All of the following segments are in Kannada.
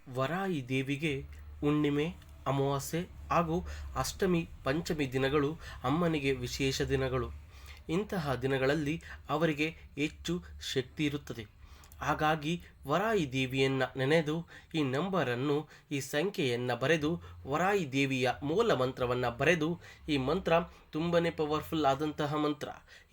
ವರಾಯಿ ದೇವಿಗೆ ಹುಣ್ಣಿಮೆ, ಅಮಾವಾಸ್ಯೆ ಹಾಗೂ ಅಷ್ಟಮಿ, ಪಂಚಮಿ ದಿನಗಳು ಅಮ್ಮನಿಗೆ ವಿಶೇಷ ದಿನಗಳು. ಇಂತಹ ದಿನಗಳಲ್ಲಿ ಅವರಿಗೆ ಹೆಚ್ಚು ಶಕ್ತಿ ಇರುತ್ತದೆ. ಹಾಗಾಗಿ ವರಾಯಿ ದೇವಿಯನ್ನು ನೆನೆದು ಈ ನಂಬರನ್ನು, ಈ ಸಂಖ್ಯೆಯನ್ನು ಬರೆದು, ವರಾಯಿ ದೇವಿಯ ಮೂಲ ಮಂತ್ರವನ್ನು ಬರೆದು, ಈ ಮಂತ್ರ ತುಂಬನೇ ಪವರ್ಫುಲ್ ಆದಂತಹ ಮಂತ್ರ.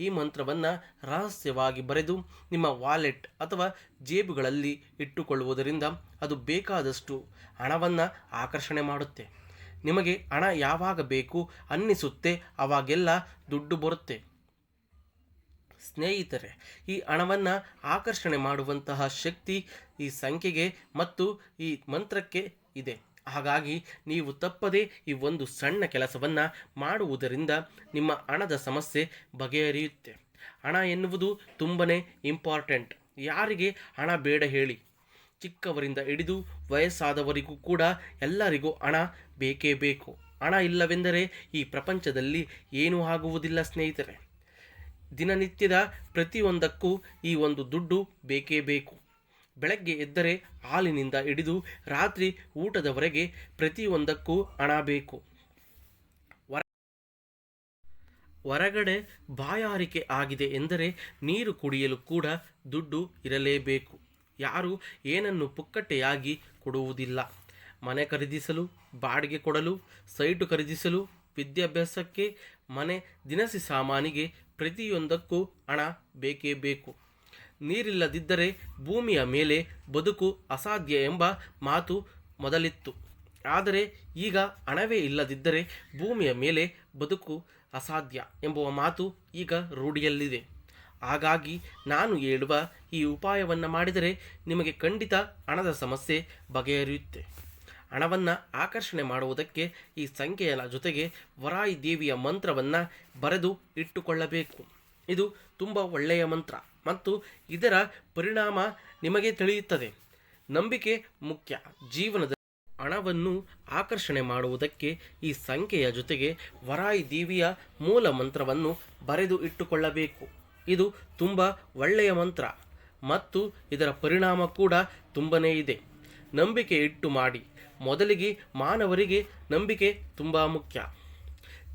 ಈ ಮಂತ್ರವನ್ನು ರಹಸ್ಯವಾಗಿ ಬರೆದು ನಿಮ್ಮ ವಾಲೆಟ್ ಅಥವಾ ಜೇಬುಗಳಲ್ಲಿ ಇಟ್ಟುಕೊಳ್ಳುವುದರಿಂದ ಅದು ಬೇಕಾದಷ್ಟು ಹಣವನ್ನು ಆಕರ್ಷಣೆ ಮಾಡುತ್ತೆ. ನಿಮಗೆ ಹಣ ಯಾವಾಗ ಬೇಕು ಅನ್ನಿಸುತ್ತೆ ಆವಾಗೆಲ್ಲ ದುಡ್ಡು ಬರುತ್ತೆ. ಸ್ನೇಹಿತರೆ, ಈ ಹಣವನ್ನು ಆಕರ್ಷಣೆ ಮಾಡುವಂತಹ ಶಕ್ತಿ ಈ ಸಂಖ್ಯೆಗೆ ಮತ್ತು ಈ ಮಂತ್ರಕ್ಕೆ ಇದೆ. ಹಾಗಾಗಿ ನೀವು ತಪ್ಪದೇ ಈ ಒಂದು ಸಣ್ಣ ಕೆಲಸವನ್ನು ಮಾಡುವುದರಿಂದ ನಿಮ್ಮ ಹಣದ ಸಮಸ್ಯೆ ಬಗೆಹರಿಯುತ್ತೆ. ಹಣ ಎನ್ನುವುದು ತುಂಬನೇ ಇಂಪಾರ್ಟೆಂಟ್. ಯಾರಿಗೆ ಹಣ ಬೇಡ ಹೇಳಿ? ಚಿಕ್ಕವರಿಂದ ಹಿಡಿದು ವಯಸ್ಸಾದವರಿಗೂ ಕೂಡ ಎಲ್ಲರಿಗೂ ಹಣ ಬೇಕೇ ಬೇಕು. ಹಣ ಇಲ್ಲವೆಂದರೆ ಈ ಪ್ರಪಂಚದಲ್ಲಿ ಏನೂ ಆಗುವುದಿಲ್ಲ ಸ್ನೇಹಿತರೆ. ದಿನನಿತ್ಯದ ಪ್ರತಿಯೊಂದಕ್ಕೂ ಈ ಒಂದು ದುಡ್ಡು ಬೇಕೇ ಬೇಕು. ಬೆಳಗ್ಗೆ ಎದ್ದರೆ ಹಾಲಿನಿಂದ ಹಿಡಿದು ರಾತ್ರಿ ಊಟದವರೆಗೆ ಪ್ರತಿಯೊಂದಕ್ಕೂ ಹಣ ಬೇಕು. ಹೊರಗಡೆ ಬಾಯಾರಿಕೆ ಆಗಿದೆ ಎಂದರೆ ನೀರು ಕುಡಿಯಲು ಕೂಡ ದುಡ್ಡು ಇರಲೇಬೇಕು. ಯಾರು ಏನನ್ನು ಪುಕ್ಕಟೆಯಾಗಿ ಕೊಡುವುದಿಲ್ಲ. ಮನೆ ಖರೀದಿಸಲು, ಬಾಡಿಗೆ ಕೊಡಲು, ಸೈಟು ಖರೀದಿಸಲು, ವಿದ್ಯಾಭ್ಯಾಸಕ್ಕೆ, ಮನೆ ದಿನಸಿ ಸಾಮಾನಿಗೆ ಪ್ರತಿಯೊಂದಕ್ಕೂ ಹಣ ಬೇಕೇ ಬೇಕು. ನೀರಿಲ್ಲದಿದ್ದರೆ ಭೂಮಿಯ ಮೇಲೆ ಬದುಕು ಅಸಾಧ್ಯ ಎಂಬ ಮಾತು ಮೊದಲಿತ್ತು. ಆದರೆ ಈಗ ಹಣವೇ ಇಲ್ಲದಿದ್ದರೆ ಭೂಮಿಯ ಮೇಲೆ ಬದುಕು ಅಸಾಧ್ಯ ಎಂಬುವ ಮಾತು ಈಗ ರೂಢಿಯಲ್ಲಿದೆ. ಹಾಗಾಗಿ ನಾನು ಹೇಳುವ ಈ ಉಪಾಯವನ್ನು ಮಾಡಿದರೆ ನಿಮಗೆ ಖಂಡಿತ ಹಣದ ಸಮಸ್ಯೆ ಬಗೆಹರಿಯುತ್ತೆ. ಹಣವನ್ನು ಆಕರ್ಷಣೆ ಮಾಡುವುದಕ್ಕೆ ಈ ಸಂಖ್ಯೆಯ ಜೊತೆಗೆ ವರಾಯಿ ದೇವಿಯ ಮಂತ್ರವನ್ನು ಬರೆದು ಇಟ್ಟುಕೊಳ್ಳಬೇಕು. ಇದು ತುಂಬ ಒಳ್ಳೆಯ ಮಂತ್ರ ಮತ್ತು ಇದರ ಪರಿಣಾಮ ನಿಮಗೆ ತಿಳಿಯುತ್ತದೆ. ನಂಬಿಕೆ ಮುಖ್ಯ. ಜೀವನದಲ್ಲಿ ಹಣವನ್ನು ಆಕರ್ಷಣೆ ಮಾಡುವುದಕ್ಕೆ ಈ ಸಂಖ್ಯೆಯ ಜೊತೆಗೆ ವರಾಯಿ ದೇವಿಯ ಮೂಲ ಮಂತ್ರವನ್ನು ಬರೆದು ಇಟ್ಟುಕೊಳ್ಳಬೇಕು. ಇದು ತುಂಬ ಒಳ್ಳೆಯ ಮಂತ್ರ ಮತ್ತು ಇದರ ಪರಿಣಾಮ ಕೂಡ ತುಂಬನೇ ಇದೆ. ನಂಬಿಕೆ ಇಟ್ಟು ಮಾಡಿ. ಮೊದಲಿಗೆ ಮಾನವರಿಗೆ ನಂಬಿಕೆ ತುಂಬ ಮುಖ್ಯ.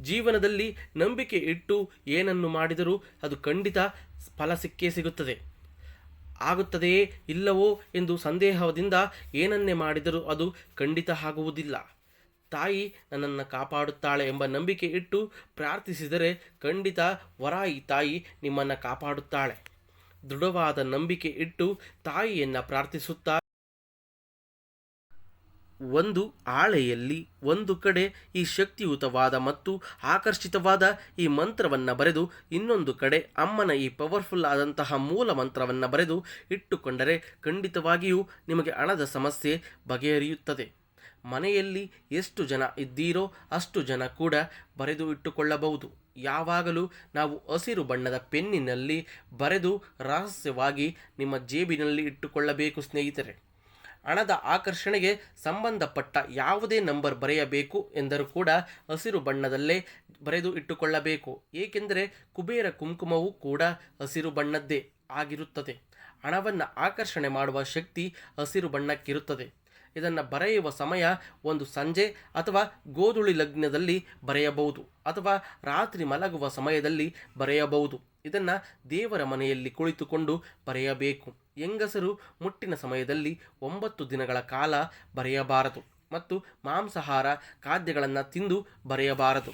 ಜೀವನದಲ್ಲಿ ನಂಬಿಕೆ ಇಟ್ಟು ಏನನ್ನು ಮಾಡಿದರೂ ಅದು ಖಂಡಿತ ಫಲ ಸಿಕ್ಕೇ ಸಿಗುತ್ತದೆ. ಆಗುತ್ತದೆಯೇ ಇಲ್ಲವೋ ಎಂದು ಸಂದೇಹದಿಂದ ಏನನ್ನೇ ಮಾಡಿದರೂ ಅದು ಖಂಡಿತ ಆಗುವುದಿಲ್ಲ. ತಾಯಿ ನನ್ನನ್ನು ಕಾಪಾಡುತ್ತಾಳೆ ಎಂಬ ನಂಬಿಕೆ ಇಟ್ಟು ಪ್ರಾರ್ಥಿಸಿದರೆ ಖಂಡಿತ ವರಾಯಿ ತಾಯಿ ನಿಮ್ಮನ್ನು ಕಾಪಾಡುತ್ತಾಳೆ. ದೃಢವಾದ ನಂಬಿಕೆ ಇಟ್ಟು ತಾಯಿಯನ್ನು ಪ್ರಾರ್ಥಿಸುತ್ತಾ ಒಂದು ಹಾಳೆಯಲ್ಲಿ ಒಂದು ಕಡೆ ಈ ಶಕ್ತಿಯುತವಾದ ಮತ್ತು ಆಕರ್ಷಿತವಾದ ಈ ಮಂತ್ರವನ್ನು ಬರೆದು ಇನ್ನೊಂದು ಕಡೆ ಅಮ್ಮನ ಈ ಪವರ್ಫುಲ್ ಆದಂತಹ ಮೂಲ ಮಂತ್ರವನ್ನು ಬರೆದು ಇಟ್ಟುಕೊಂಡರೆ ಖಂಡಿತವಾಗಿಯೂ ನಿಮಗೆ ಹಣದ ಸಮಸ್ಯೆ ಬಗೆಹರಿಯುತ್ತದೆ. ಮನೆಯಲ್ಲಿ ಎಷ್ಟು ಜನ ಇದ್ದೀರೋ ಅಷ್ಟು ಜನ ಕೂಡ ಬರೆದು ಇಟ್ಟುಕೊಳ್ಳಬಹುದು. ಯಾವಾಗಲೂ ನಾವು ಹಸಿರು ಬಣ್ಣದ ಪೆನ್ನಿನಲ್ಲಿ ಬರೆದು ರಹಸ್ಯವಾಗಿ ನಿಮ್ಮ ಜೇಬಿನಲ್ಲಿ ಇಟ್ಟುಕೊಳ್ಳಬೇಕು ಸ್ನೇಹಿತರೆ. ಹಣದ ಆಕರ್ಷಣೆಗೆ ಸಂಬಂಧಪಟ್ಟ ಯಾವುದೇ ನಂಬರ್ ಬರೆಯಬೇಕು ಎಂದರೂ ಕೂಡ ಹಸಿರು ಬಣ್ಣದಲ್ಲೇ ಬರೆದು ಇಟ್ಟುಕೊಳ್ಳಬೇಕು. ಏಕೆಂದರೆ ಕುಬೇರ ಕುಂಕುಮವೂ ಕೂಡ ಹಸಿರು ಬಣ್ಣದ್ದೇ ಆಗಿರುತ್ತದೆ. ಹಣವನ್ನು ಆಕರ್ಷಣೆ ಮಾಡುವ ಶಕ್ತಿ ಹಸಿರು ಬಣ್ಣಕ್ಕಿರುತ್ತದೆ. ಇದನ್ನು ಬರೆಯುವ ಸಮಯ ಒಂದು ಸಂಜೆ ಅಥವಾ ಗೋಧೂಳಿ ಲಗ್ನದಲ್ಲಿ ಬರೆಯಬಹುದು ಅಥವಾ ರಾತ್ರಿ ಮಲಗುವ ಸಮಯದಲ್ಲಿ ಬರೆಯಬಹುದು. ಇದನ್ನು ದೇವರ ಮನೆಯಲ್ಲಿ ಕುಳಿತುಕೊಂಡು ಬರೆಯಬೇಕು. ಹೆಂಗಸರು ಮುಟ್ಟಿನ ಸಮಯದಲ್ಲಿ 9 ದಿನಗಳ ಕಾಲ ಬರೆಯಬಾರದು ಮತ್ತು ಮಾಂಸಾಹಾರ ಖಾದ್ಯಗಳನ್ನು ತಿಂದು ಬರೆಯಬಾರದು.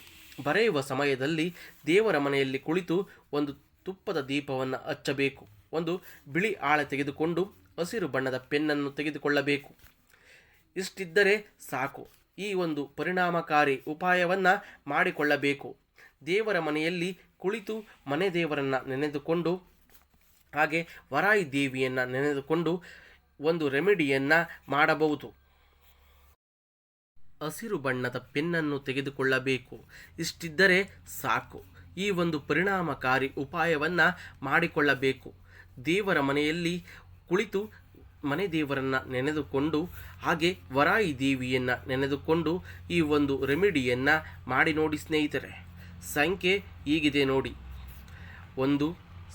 ಬರೆಯುವ ಸಮಯದಲ್ಲಿ ದೇವರ ಮನೆಯಲ್ಲಿ ಕುಳಿತು ಒಂದು ತುಪ್ಪದ ದೀಪವನ್ನು ಹಚ್ಚಬೇಕು. ಒಂದು ಬಿಳಿ ಹಾಳೆ ತೆಗೆದುಕೊಂಡು ಹಸಿರು ಬಣ್ಣದ ಪೆನ್ನನ್ನು ತೆಗೆದುಕೊಳ್ಳಬೇಕು. ಇಷ್ಟಿದ್ದರೆ ಸಾಕು. ಈ ಒಂದು ಪರಿಣಾಮಕಾರಿ ಉಪಾಯವನ್ನು ಮಾಡಿಕೊಳ್ಳಬೇಕು. ದೇವರ ಮನೆಯಲ್ಲಿ ಕುಳಿತು ಮನೆ ದೇವರನ್ನು ನೆನೆದುಕೊಂಡು ಹಾಗೆ ವರಾಯಿ ದೇವಿಯನ್ನು ನೆನೆದುಕೊಂಡು ಒಂದು ರೆಮಿಡಿಯನ್ನು ಮಾಡಬಹುದು. ಹಸಿರು ಬಣ್ಣದ ಪೆನ್ನನ್ನು ತೆಗೆದುಕೊಳ್ಳಬೇಕು. ಇಷ್ಟಿದ್ದರೆ ಸಾಕು. ಈ ಒಂದು ಪರಿಣಾಮಕಾರಿ ಉಪಾಯವನ್ನು ಮಾಡಿಕೊಳ್ಳಬೇಕು. ದೇವರ ಮನೆಯಲ್ಲಿ ಕುಳಿತು ಮನೆ ದೇವರನ್ನು ನೆನೆದುಕೊಂಡು ಹಾಗೆ ವರಾಯಿ ದೇವಿಯನ್ನು ನೆನೆದುಕೊಂಡು ಈ ಒಂದು ರೆಮಿಡಿಯನ್ನು ಮಾಡಿ ನೋಡಿ ಸ್ನೇಹಿತರೆ. ಸಂಖ್ಯೆ ಹೀಗಿದೆ ನೋಡಿ: 1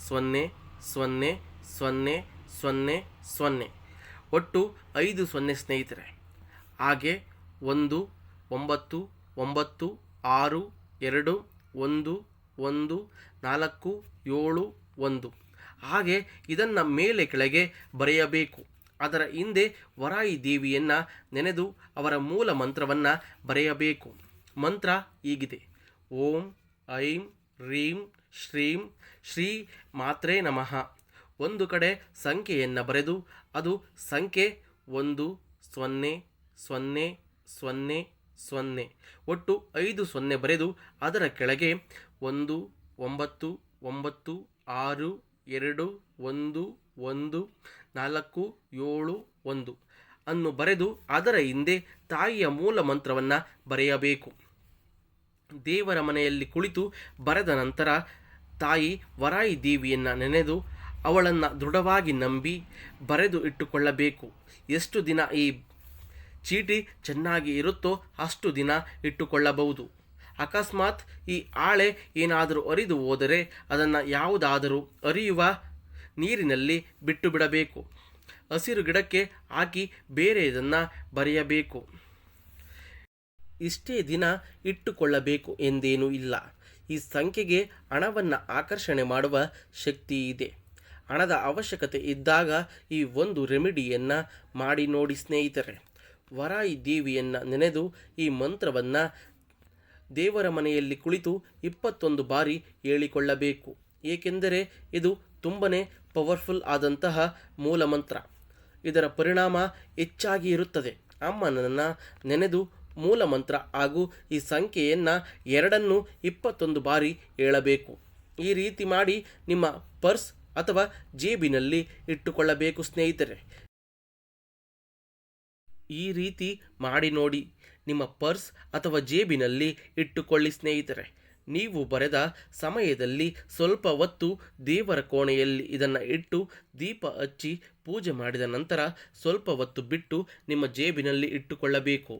0 0 0 0 0 ಒಟ್ಟು 5 0 ಸ್ನೇಹಿತರೆ. ಹಾಗೆ 1 9 9 6 2 1 1 4 7 1. ಹಾಗೆ ಇದನ್ನು ಮೇಲೆ ಕೆಳಗೆ ಬರೆಯಬೇಕು. ಅದರ ಹಿಂದೆ ವರಾಯಿ ದೇವಿಯನ್ನು ನೆನೆದು ಅವರ ಮೂಲ ಮಂತ್ರವನ್ನು ಬರೆಯಬೇಕು. ಮಂತ್ರ ಹೀಗಿದೆ: ಓಂ ಐಂ ರೀಂ ಶ್ರೀಂ ಶ್ರೀ ಮಾತ್ರೇ ನಮಃ. ಒಂದು ಕಡೆ ಸಂಖ್ಯೆಯನ್ನು ಬರೆದು ಅದು ಸಂಖ್ಯೆ 1 0 0 0 0 ಒಟ್ಟು 5 0 ಬರೆದು ಅದರ ಕೆಳಗೆ 1 9 9 6 2 1 1 4 7 1 ಅನ್ನು ಬರೆದು ಅದರ ಹಿಂದೆ ತಾಯಿಯ ಮೂಲ ಮಂತ್ರವನ್ನು ಬರೆಯಬೇಕು. ದೇವರ ಮನೆಯಲ್ಲಿ ಕುಳಿತು ಬರೆದ ನಂತರ ತಾಯಿ ವರಾಯಿ ದೇವಿಯನ್ನು ನೆನೆದು ಅವಳನ್ನು ದೃಢವಾಗಿ ನಂಬಿ ಬರೆದು ಇಟ್ಟುಕೊಳ್ಳಬೇಕು. ಎಷ್ಟು ದಿನ ಈ ಚೀಟಿ ಚೆನ್ನಾಗಿ ಇರುತ್ತೋ ಅಷ್ಟು ದಿನ ಇಟ್ಟುಕೊಳ್ಳಬಹುದು. ಅಕಸ್ಮಾತ್ ಈ ಹಾಳೆ ಏನಾದರೂ ಹರಿದು ಹೋದರೆ ಅದನ್ನು ಯಾವುದಾದರೂ ಹರಿಯುವ ನೀರಿನಲ್ಲಿ ಬಿಟ್ಟು ಬಿಡಬೇಕು. ಹಸಿರು ಗಿಡಕ್ಕೆ ಹಾಕಿ ಬೇರೆ ಇದನ್ನು ಬರೆಯಬೇಕು. ಇಷ್ಟೇ ದಿನ ಇಟ್ಟುಕೊಳ್ಳಬೇಕು ಎಂದೇನೂ ಇಲ್ಲ. ಈ ಸಂಖ್ಯೆಗೆ ಹಣವನ್ನು ಆಕರ್ಷಣೆ ಮಾಡುವ ಶಕ್ತಿ ಇದೆ. ಹಣದ ಅವಶ್ಯಕತೆ ಇದ್ದಾಗ ಈ ಒಂದು ರೆಮಿಡಿಯನ್ನು ಮಾಡಿ ನೋಡಿ ಸ್ನೇಹಿತರೆ. ವರಾಯಿ ದೇವಿಯನ್ನು ನೆನೆದು ಈ ಮಂತ್ರವನ್ನು ದೇವರ ಮನೆಯಲ್ಲಿ ಕುಳಿತು 21 ಬಾರಿ ಹೇಳಿಕೊಳ್ಳಬೇಕು. ಏಕೆಂದರೆ ಇದು ತುಂಬನೇ ಪವರ್ಫುಲ್ ಆದಂತಹ ಮೂಲ ಮಂತ್ರ. ಇದರ ಪರಿಣಾಮ ಹೆಚ್ಚಾಗಿ ಇರುತ್ತದೆ. ಅಮ್ಮನನ್ನು ನೆನೆದು ಮೂಲ ಮಂತ್ರ ಹಾಗೂ ಈ ಸಂಖ್ಯೆಯನ್ನು ಎರಡನ್ನೂ 21 ಬಾರಿ ಹೇಳಬೇಕು. ಈ ರೀತಿ ಮಾಡಿ ನಿಮ್ಮ ಪರ್ಸ್ ಅಥವಾ ಜೇಬಿನಲ್ಲಿ ಇಟ್ಟುಕೊಳ್ಳಬೇಕು ಸ್ನೇಹಿತರೆ. ಈ ರೀತಿ ಮಾಡಿ ನೋಡಿ, ನಿಮ್ಮ ಪರ್ಸ್ ಅಥವಾ ಜೇಬಿನಲ್ಲಿ ಇಟ್ಟುಕೊಳ್ಳಿ ಸ್ನೇಹಿತರೆ. ನೀವು ಬರೆದ ಸಮಯದಲ್ಲಿ ಸ್ವಲ್ಪ ಹೊತ್ತು ದೇವರ ಕೋಣೆಯಲ್ಲಿ ಇದನ್ನು ಇಟ್ಟು ದೀಪ ಹಚ್ಚಿ ಪೂಜೆ ಮಾಡಿದ ನಂತರ ಸ್ವಲ್ಪ ಹೊತ್ತು ಬಿಟ್ಟು ನಿಮ್ಮ ಜೇಬಿನಲ್ಲಿ ಇಟ್ಟುಕೊಳ್ಳಬೇಕು.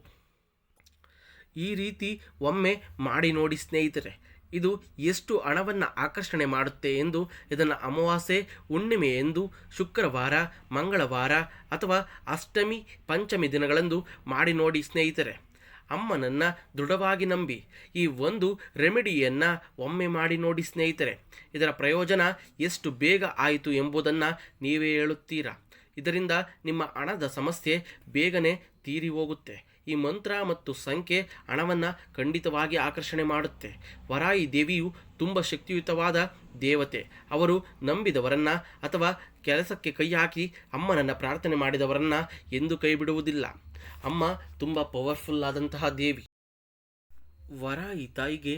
ಈ ರೀತಿ ಒಮ್ಮೆ ಮಾಡಿ ನೋಡಿ ಸ್ನೇಹಿತರೆ. ಇದು ಎಷ್ಟು ಹಣವನ್ನು ಆಕರ್ಷಣೆ ಮಾಡುತ್ತೆ ಎಂದು ಇದನ್ನು ಅಮಾವಾಸ್ಯೆ, ಹುಣ್ಣಿಮೆ ಎಂದು ಶುಕ್ರವಾರ, ಮಂಗಳವಾರ ಅಥವಾ ಅಷ್ಟಮಿ, ಪಂಚಮಿ ದಿನಗಳಂದು ಮಾಡಿ ನೋಡಿ ಸ್ನೇಹಿತರೆ. ಅಮ್ಮನನ್ನು ದೃಢವಾಗಿ ನಂಬಿ ಈ ಒಂದು ರೆಮಿಡಿಯನ್ನು ಒಮ್ಮೆ ಮಾಡಿ ನೋಡಿ ಸ್ನೇಹಿತರೆ. ಇದರ ಪ್ರಯೋಜನ ಎಷ್ಟು ಬೇಗ ಆಯಿತು ಎಂಬುದನ್ನು ನೀವೇ ಹೇಳುತ್ತೀರಾ. ಇದರಿಂದ ನಿಮ್ಮ ಹಣದ ಸಮಸ್ಯೆ ಬೇಗನೆ ತೀರಿ ಹೋಗುತ್ತೆ. ಈ ಮಂತ್ರ ಮತ್ತು ಸಂಖ್ಯೆ ಹಣವನ್ನು ಖಂಡಿತವಾಗಿ ಆಕರ್ಷಣೆ ಮಾಡುತ್ತೆ. ವರಾಯಿ ದೇವಿಯು ತುಂಬ ಶಕ್ತಿಯುತವಾದ ದೇವತೆ. ಅವರು ನಂಬಿದವರನ್ನು ಅಥವಾ ಕೆಲಸಕ್ಕೆ ಕೈ ಹಾಕಿ ಅಮ್ಮನನ್ನು ಪ್ರಾರ್ಥನೆ ಮಾಡಿದವರನ್ನು ಎಂದೂ ಕೈ ಬಿಡುವುದಿಲ್ಲ. ಅಮ್ಮ ತುಂಬ ಪವರ್ಫುಲ್ ಆದಂತಹ ದೇವಿ. ವರಾಯಿ ತಾಯಿಗೆ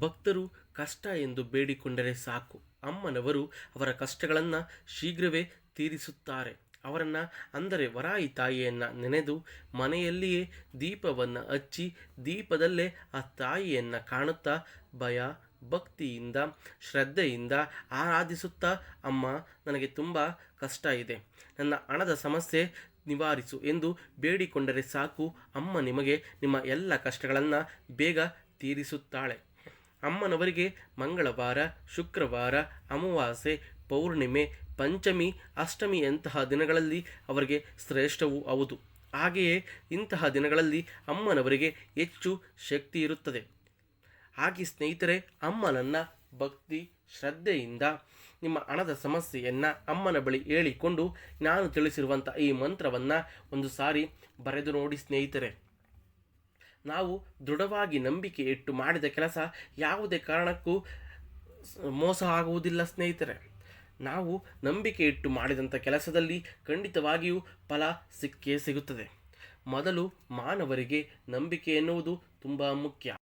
ಭಕ್ತರು ಕಷ್ಟ ಎಂದು ಬೇಡಿಕೊಂಡರೆ ಸಾಕು, ಅಮ್ಮನವರು ಅವರ ಕಷ್ಟಗಳನ್ನು ಶೀಘ್ರವೇ ತೀರಿಸುತ್ತಾರೆ. ಅವರನ್ನು ಅಂದರೆ ವರಾಯಿ ತಾಯಿಯನ್ನು ನೆನೆದು ಮನೆಯಲ್ಲಿಯೇ ದೀಪವನ್ನು ಹಚ್ಚಿ ದೀಪದಲ್ಲೇ ಆ ತಾಯಿಯನ್ನು ಕಾಣುತ್ತಾ ಭಯ ಭಕ್ತಿಯಿಂದ ಶ್ರದ್ಧೆಯಿಂದ ಆರಾಧಿಸುತ್ತಾ, ಅಮ್ಮ ನನಗೆ ತುಂಬ ಕಷ್ಟ ಇದೆ, ನನ್ನ ಹಣದ ಸಮಸ್ಯೆ ನಿವಾರಿಸು ಎಂದು ಬೇಡಿಕೊಂಡರೆ ಸಾಕು, ಅಮ್ಮ ನಿಮಗೆ ನಿಮ್ಮ ಎಲ್ಲ ಕಷ್ಟಗಳನ್ನು ಬೇಗ ತೀರಿಸುತ್ತಾಳೆ. ಅಮ್ಮನವರಿಗೆ ಮಂಗಳವಾರ, ಶುಕ್ರವಾರ, ಅಮಾವಾಸ್ಯೆ, ಪೌರ್ಣಿಮೆ, ಪಂಚಮಿ, ಅಷ್ಟಮಿಯಂತಹ ದಿನಗಳಲ್ಲಿ ಅವರಿಗೆ ಶ್ರೇಷ್ಠವೂ ಹೌದು. ಹಾಗೆಯೇ ಇಂತಹ ದಿನಗಳಲ್ಲಿ ಅಮ್ಮನವರಿಗೆ ಹೆಚ್ಚು ಶಕ್ತಿ ಇರುತ್ತದೆ. ಹಾಗೆ ಸ್ನೇಹಿತರೆ, ಅಮ್ಮನನ್ನು ಭಕ್ತಿ ಶ್ರದ್ಧೆಯಿಂದ ನಿಮ್ಮ ಹಣದ ಸಮಸ್ಯೆಯನ್ನು ಅಮ್ಮನ ಬಳಿ ಹೇಳಿಕೊಂಡು ನಾನು ತಿಳಿಸಿರುವಂಥ ಈ ಮಂತ್ರವನ್ನು ಒಂದು ಸಾರಿ ಬರೆದು ನೋಡಿ ಸ್ನೇಹಿತರೆ. ನಾವು ದೃಢವಾಗಿ ನಂಬಿಕೆ ಇಟ್ಟು ಮಾಡಿದ ಕೆಲಸ ಯಾವುದೇ ಕಾರಣಕ್ಕೂ ಮೋಸ ಆಗುವುದಿಲ್ಲ ಸ್ನೇಹಿತರೆ. ನಾವು ನಂಬಿಕೆ ಇಟ್ಟು ಮಾಡಿದಂಥ ಕೆಲಸದಲ್ಲಿ ಖಂಡಿತವಾಗಿಯೂ ಫಲ ಸಿಕ್ಕೇ ಸಿಗುತ್ತದೆ. ಮೊದಲು ಮಾನವರಿಗೆ ನಂಬಿಕೆ ಎನ್ನುವುದು ತುಂಬ ಮುಖ್ಯ.